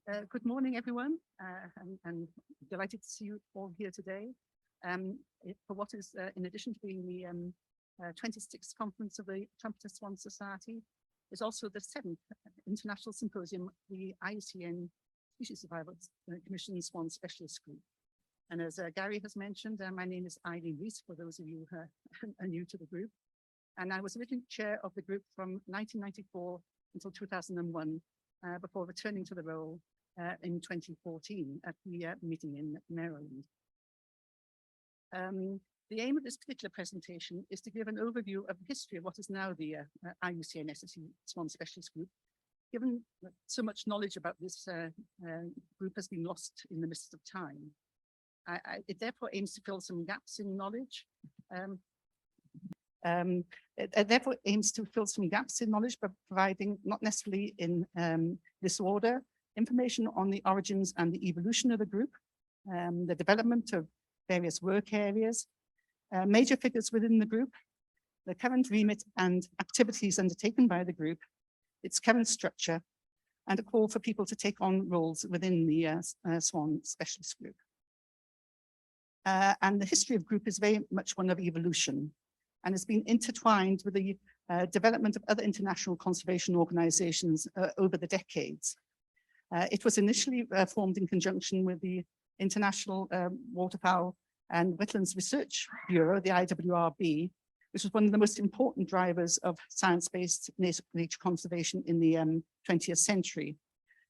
Good morning, everyone, and delighted to see you all here today for what is, in addition to being the 26th conference of the Trumpeter Swan Society, is also the 7th International Symposium, the IUCN Species Survival Commission Swan Specialist Group. And as Gary has mentioned, my name is Rees, for those of you who are new to the group. And I was originally chair of the group from 1994 until 2001, before returning to the role in 2014 at the meeting in Maryland. The aim of this particular presentation is to give an overview of the history of what is now the IUCN SSE Swan Specialist Group, given that so much knowledge about this group has been lost in the midst of time. It therefore aims to fill some gaps in knowledge. It therefore aims to fill some gaps in knowledge by providing, not necessarily in this order, information on the origins and the evolution of the group, the development of various work areas, major figures within the group, the current remit and activities undertaken by the group, its current structure, and a call for people to take on roles within the Swan Specialist Group. And the history of group is very much one of evolution, and has been intertwined with the development of other international conservation organizations over the decades. It was initially formed in conjunction with the International Waterfowl and Wetlands Research Bureau, the IWRB, which was one of the most important drivers of science-based nature conservation in the 20th century.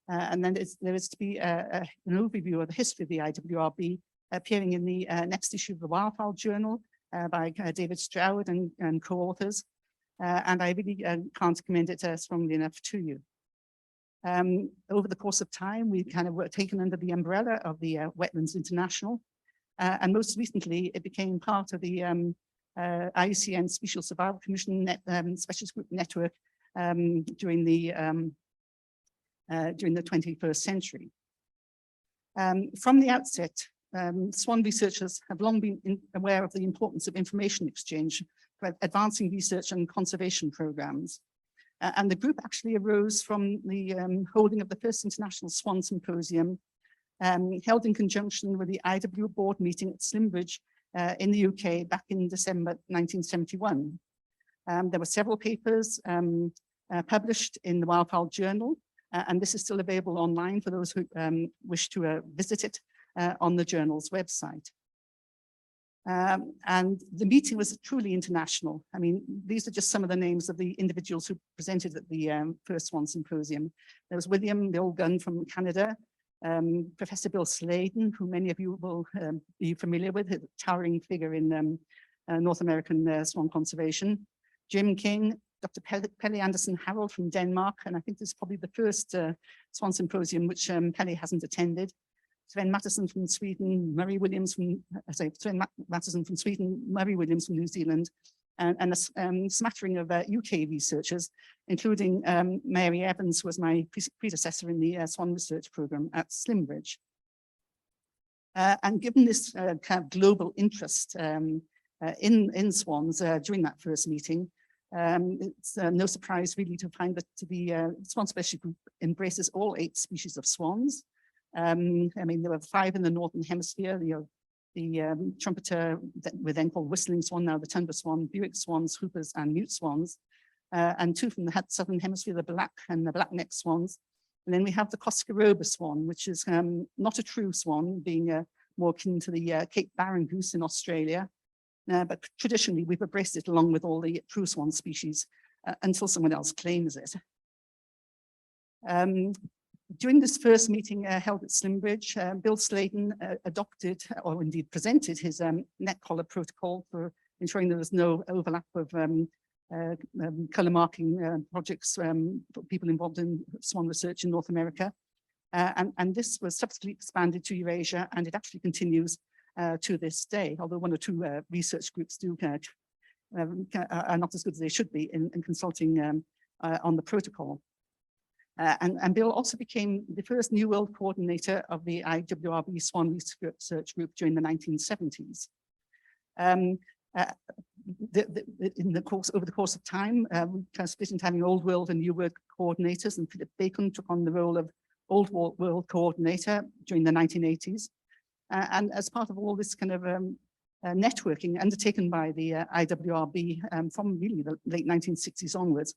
And then there is to be an overview of the history of the IWRB appearing in the next issue of the Wildfowl Journal, by David Stroud and co-authors, and I really can't commend it strongly enough to you. Over the course of time, we kind of were taken under the umbrella of the Wetlands International, and most recently, it became part of the IUCN Species Survival Commission Specialist Group Network during the 21st century. From the outset, Swan researchers have long been aware of the importance of information exchange for advancing research and conservation programs. And the group actually arose from the holding of the first International Swan Symposium, held in conjunction with the IW board meeting at Slimbridge in the UK back in December 1971. There were several papers published in the Wildfowl Journal, and this is still available online for those who wish to visit it on the journal's website. And the meeting was truly international. I mean, these are just some of the names of the individuals who presented at the first Swan Symposium. There was William Bill Gunn from Canada, Professor Bill Sladen, who many of you will be familiar with, a towering figure in North American swan conservation. Jim King, Dr. Pelle Anderson Harold from Denmark, and I think this is probably the first Swan Symposium which Pelle hasn't attended. Sven Mattisson from Sweden, Murray Williams from, Sven Mattisson from Sweden, Murray Williams from New Zealand, and a smattering of UK researchers, including Mary Evans, who was my predecessor in the Swan Research Programme at Slimbridge. And given this kind of global interest in swans during that first meeting, it's no surprise really to find that the Swan Specialist Group embraces all 8 species of swans. I mean, there were 5 in the Northern Hemisphere, the trumpeter, that were then called whistling swan, now the tundra swan, Buick swans, hoopers, and mute swans, and 2 from the Southern Hemisphere, the black and the black-necked swans. And then we have the Coscaroba swan, which is not a true swan, being more akin to the Cape Barren goose in Australia. But traditionally, we've embraced it along with all the true swan species until someone else claims it. During this first meeting held at Slimbridge, Bill Sladen adopted, or indeed presented, his net collar protocol for ensuring there was no overlap of colour marking projects for people involved in swan research in North America. And this was subsequently expanded to Eurasia, and it actually continues to this day, although 1 or 2 research groups are not as good as they should be in consulting on the protocol. And Bill also became the first New World coordinator of the IWRB Swan Research Group during the 1970s. Over the course of time, we kind of split into having Old World and New World coordinators, and Philip Bacon took on the role of Old World Coordinator during the 1980s. And as part of all this kind of networking undertaken by the IWRB from really the late 1960s onwards,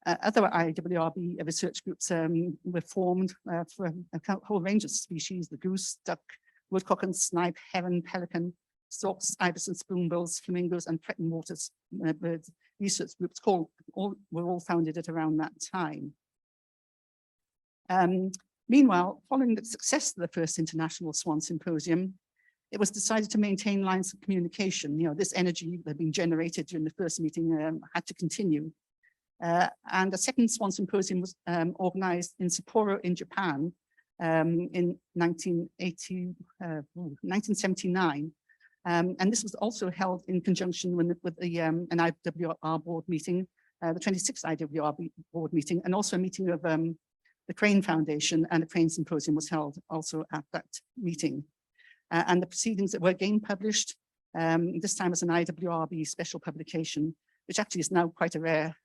other IWRB research groups were formed for a whole range of species: the goose, duck, woodcock and snipe, heron, pelican, storks, ibis and spoonbills, flamingos, and threatened waters birds research groups were all founded at around that time. Meanwhile, following the success of the first International Swan Symposium, it was decided to maintain lines of communication. This energy that had been generated during the first meeting had to continue. And a second Swan Symposium was organized in Sapporo in Japan in 1979. And this was also held in conjunction with an IWR board meeting, the 26th IWR board meeting, and also a meeting of the Crane Foundation, and a Crane Symposium was held also at that meeting. And the proceedings that were again published, this time as an IWRB special publication, which actually is now quite a rare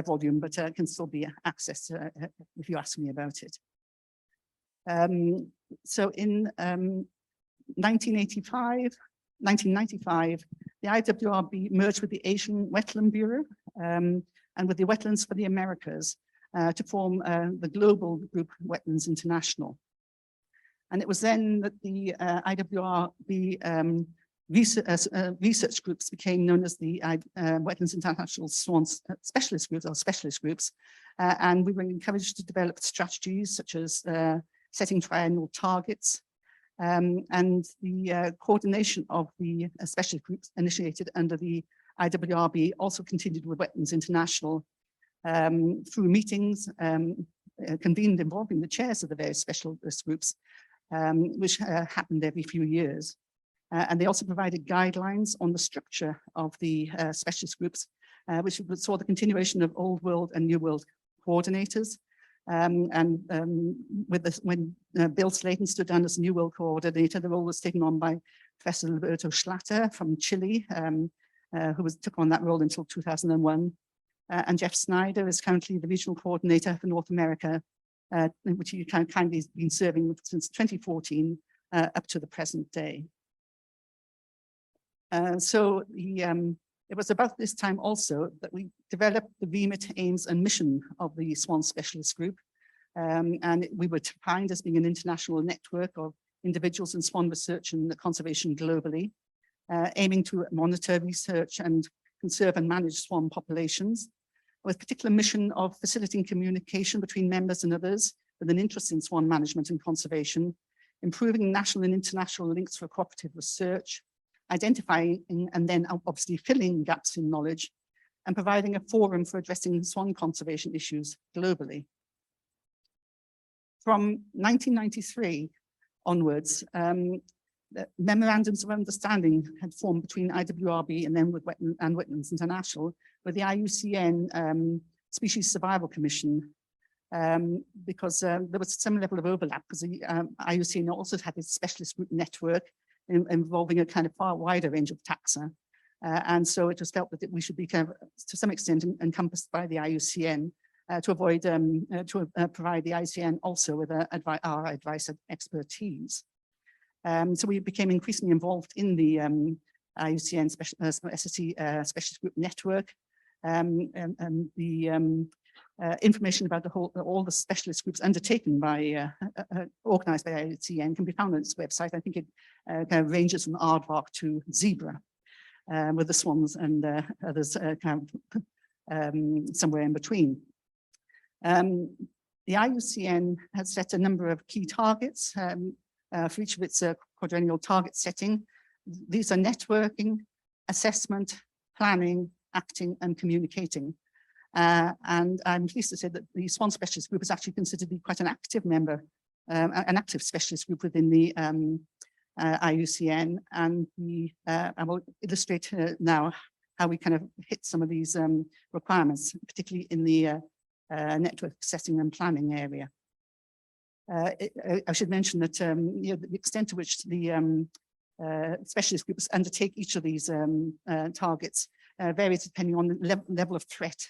volume, but can still be accessed if you ask me about it. So in 1995, the IWRB merged with the Asian Wetland Bureau and with the Wetlands for the Americas to form the global group Wetlands International. And it was then that the IWRB research groups became known as the Wetlands International Swan Specialist Groups, or Specialist Groups, and we were encouraged to develop strategies such as setting triennial targets, and the coordination of the specialist groups initiated under the IWRB also continued with Wetlands International through meetings convened involving the chairs of the various specialist groups, which happened every few years. And they also provided guidelines on the structure of the specialist groups, which saw the continuation of Old World and New World coordinators. With this, when Bill Slayton stood down as New World coordinator, the role was taken on by Professor Alberto Schlatter from Chile, who took on that role until 2001. And Jeff Snyder is currently the regional coordinator for North America, which he kindly has been serving since 2014 up to the present day. It was about this time also that we developed the remit, aims and mission of the Swan Specialist Group. And we were defined as being an international network of individuals in swan research and conservation globally, aiming to monitor, research and conserve and manage swan populations, with particular mission of facilitating communication between members and others with an interest in swan management and conservation, improving national and international links for cooperative research, identifying and then obviously filling gaps in knowledge, and providing a forum for addressing swan conservation issues globally. From 1993 onwards, memorandums of understanding had formed between IWRB and then with Wetlands International, with the IUCN Species Survival Commission, because there was some level of overlap, because the IUCN also had its specialist group network involving a kind of far wider range of taxa. And so it was felt that we should be kind of, to some extent, encompassed by the IUCN to avoid, provide the IUCN also with our advice and expertise. So we became increasingly involved in the IUCN Specialist Group Network, and the information about all the specialist groups undertaken by, organized by IUCN can be found on its website. I think it kind of ranges from aardvark to zebra, with the swans and others kind of somewhere in between. The IUCN has set a number of key targets for each of its quadrennial target setting. These are networking, assessment, planning, acting and communicating. And I'm pleased to say that the Swan Specialist Group is actually considered to be quite an active member, an active specialist group within the IUCN. And I will illustrate now how we kind of hit some of these requirements, particularly in the network setting and planning area. I should mention that the extent to which the specialist groups undertake each of these targets varies depending on the level of threat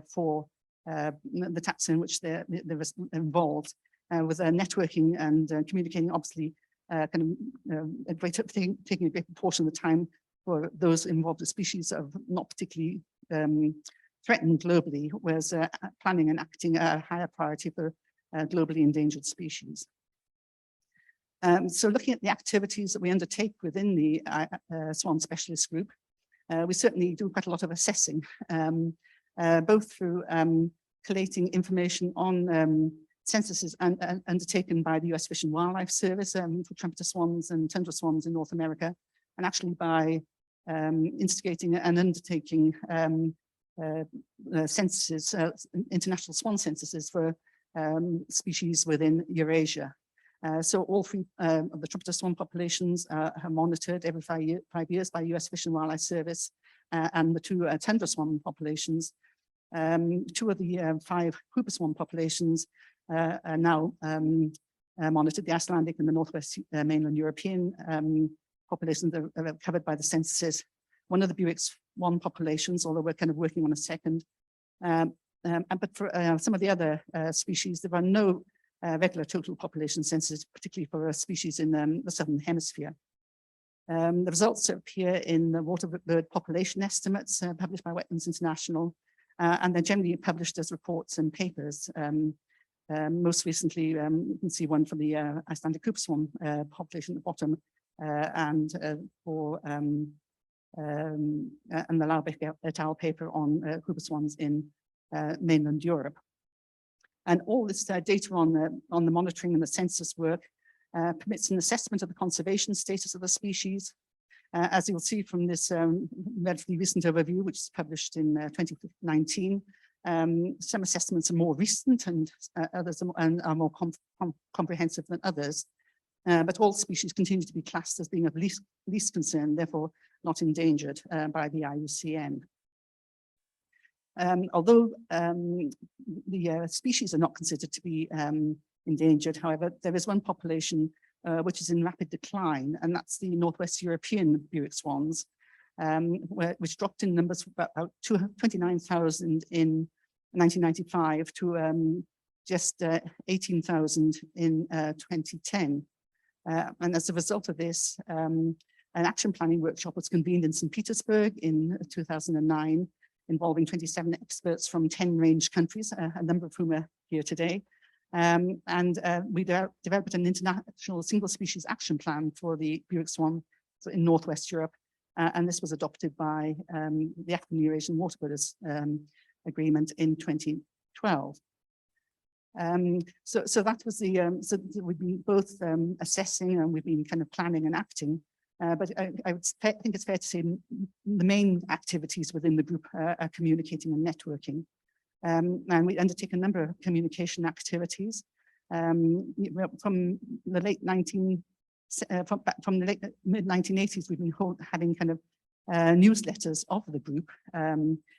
for the taxa in which they're involved, with networking and communicating, obviously, taking a great proportion of the time for those involved with species that are not particularly threatened globally, whereas planning and acting a higher priority for globally endangered species. So looking at the activities that we undertake within the Swan Specialist Group, we certainly do quite a lot of assessing, both through collating information on censuses undertaken by the US Fish and Wildlife Service for trumpeter swans and tundra swans in North America, and actually by instigating and undertaking censuses, international swan censuses for species within Eurasia. So all three of the trumpeter swan populations are monitored every 5 years by US Fish and Wildlife Service, and the two tundra swan populations. Two of the 5 Hooper swan populations are now monitored. The Icelandic and the Northwest mainland European populations are covered by the censuses. One of the Buick swan populations, although we're kind of working on a second. But for some of the other species, there are no regular total population censuses, particularly for species in the Southern Hemisphere. The results appear in the water bird population estimates published by Wetlands International, and they're generally published as reports and papers. Most recently, you can see one for the Icelandic Hooper swan population at the bottom, and the Laubeck et al. Paper on Hooper swans in mainland Europe. And all this data on the monitoring and the census work permits an assessment of the conservation status of the species. As you'll see from this relatively recent overview, which is published in 2019, some assessments are more recent and others are more comprehensive than others. But all species continue to be classed as being of least concern, therefore not endangered by the IUCN. Although the species are not considered to be endangered, however, there is one population which is in rapid decline, and that's the Northwest European Buick swans, which dropped in numbers from about 29,000 in 1995 to just 18,000 in 2010. And as a result of this, an action planning workshop was convened in St. Petersburg in 2009, involving 27 experts from 10 range countries, a number of whom are here today. We developed an international single species action plan for the Buick swan in Northwest Europe. And this was adopted by the African Eurasian Waterbirders Agreement in 2012. So that was the, so we've been both assessing and we've been kind of planning and acting. But I would think it's fair to say the main activities within the group are communicating and networking. And we undertake a number of communication activities from the late mid-1980s. We've been having kind of newsletters of the group,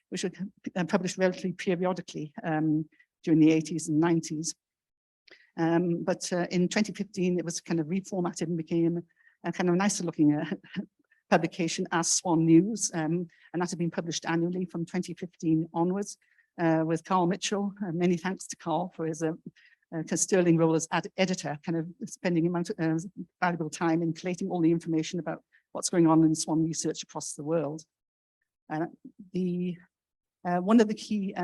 which were published relatively periodically during the 80s and 90s. But in 2015, it was kind of reformatted and became a kind of nicer looking publication as Swan News, and that had been published annually from 2015 onwards with Carl Mitchell. Many thanks to Carl for his sterling role as editor, kind of spending valuable time in collating all the information about what's going on in swan research across the world. One of the key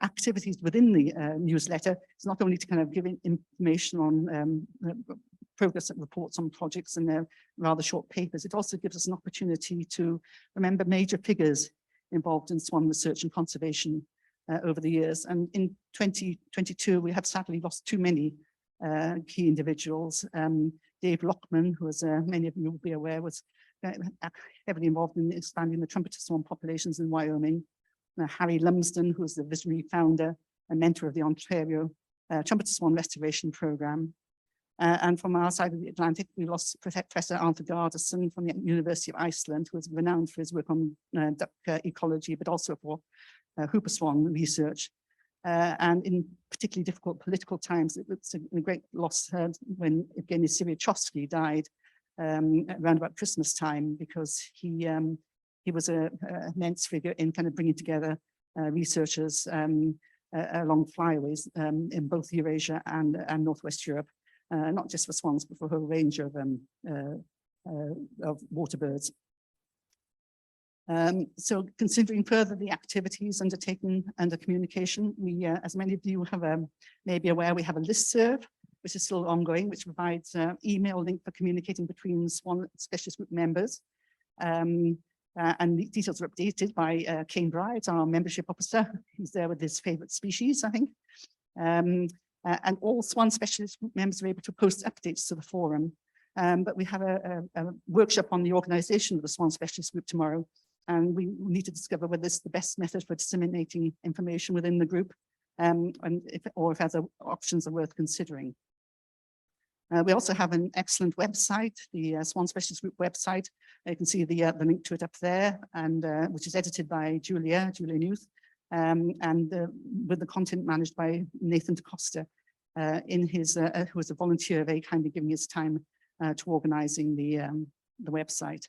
activities within the newsletter is not only to kind of give information on progress reports on projects and their rather short papers, it also gives us an opportunity to remember major figures involved in swan research and conservation over the years. And in 2022, we have sadly lost too many key individuals. Dave Lockman, who, as many of you will be aware, was heavily involved in expanding the trumpeter swan populations in Wyoming. Harry Lumsden, who was the visionary founder and mentor of the Ontario Trumpeter Swan Restoration Programme. And from our side of the Atlantic, we lost Professor Arthur Gardason from the University of Iceland, who was renowned for his work on duck ecology, but also for Hooper swan research. And in particularly difficult political times, it was a great loss when Evgeny Syriachowsky died around about Christmas time, because he was an immense figure in kind of bringing together researchers along flyways in both Eurasia and Northwest Europe, not just for swans, but for a whole range of water birds. So considering further the activities undertaken under communication, we, as many of you have may be aware, we have a listserv, which is still ongoing, which provides email link for communicating between Swan Specialist Group members. And the details are updated by Kane Brides, our membership officer. He's there with his favourite species, I think. And all Swan Specialist Group members are able to post updates to the forum. But we have a workshop on the organisation of the Swan Specialist Group tomorrow, and we need to discover whether this is the best method for disseminating information within the group, and if other options are worth considering. We also have an excellent website, the Swan Specialist Group website. You can see the link to it up there, and which is edited by Julia Newth, and with the content managed by Nathan DeCosta, who is a volunteer, very kindly giving his time to organising the website.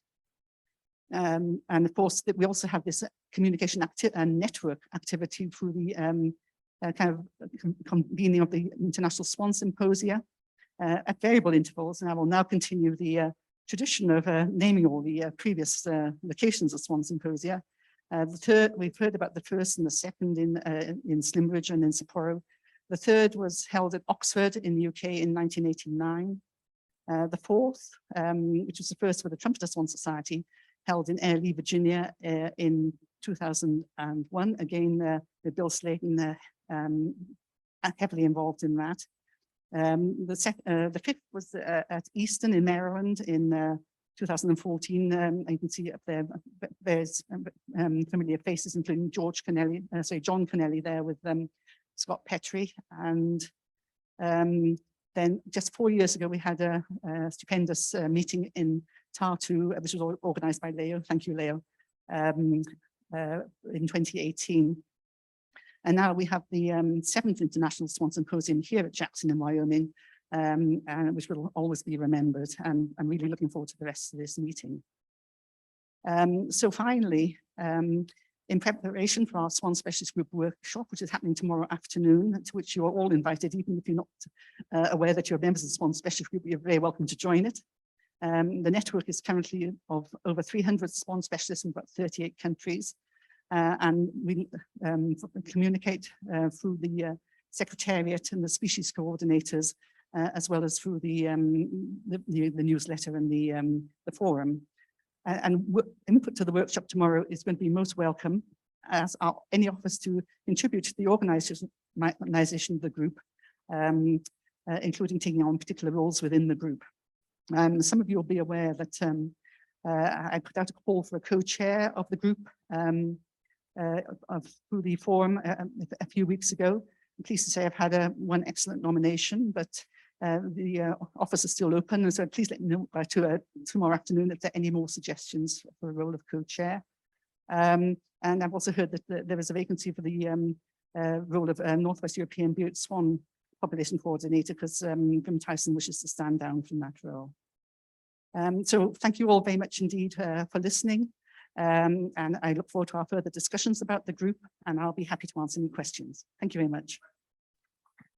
And of course, we also have this communication network activity through the kind of convening of the International Swan Symposia at variable intervals. And I will now continue the tradition of naming all the previous locations of Swan Symposia. We've heard about the first and the second in Slimbridge and in Sapporo. The third was held at Oxford in the UK in 1989. The fourth, which was the first for the Trumpeter Swan Society, held in Airlie, Virginia in 2001. Again, with Bill Slayton heavily involved in that. The fifth was at Easton in Maryland in 2014. And you can see up there there's familiar faces, including John Connelly there with Scott Petrie. And then just 4 years ago, we had a stupendous meeting in Tartu, which was organised by Leo. Thank you, Leo, in 2018. And now we have the 7th International Swan Symposium here at Jackson in Wyoming, and which will always be remembered. And I'm really looking forward to the rest of this meeting. So finally, in preparation for our Swan Specialist Group workshop, which is happening tomorrow afternoon, to which you are all invited, even if you're not aware that you're members of the Swan Specialist Group, you're very welcome to join it. The network is currently of over 300 swan specialists in about 38 countries. And we communicate through the Secretariat and the species coordinators, as well as through the newsletter and the forum. And input to the workshop tomorrow is going to be most welcome, as are any offers to contribute to the organisation of the group, including taking on particular roles within the group. Some of you will be aware that I put out a call for a co-chair of the group through the forum a few weeks ago. I'm pleased to say I've had one excellent nomination, but the office is still open, and so please let me know by tomorrow afternoon if there are any more suggestions for the role of co-chair. And I've also heard that there is a vacancy for the role of Northwest European Bearded Swan Population Coordinator, because Grim Tyson wishes to stand down from that role. So thank you all very much indeed for listening, and I look forward to our further discussions about the group, and I'll be happy to answer any questions. Thank you very much.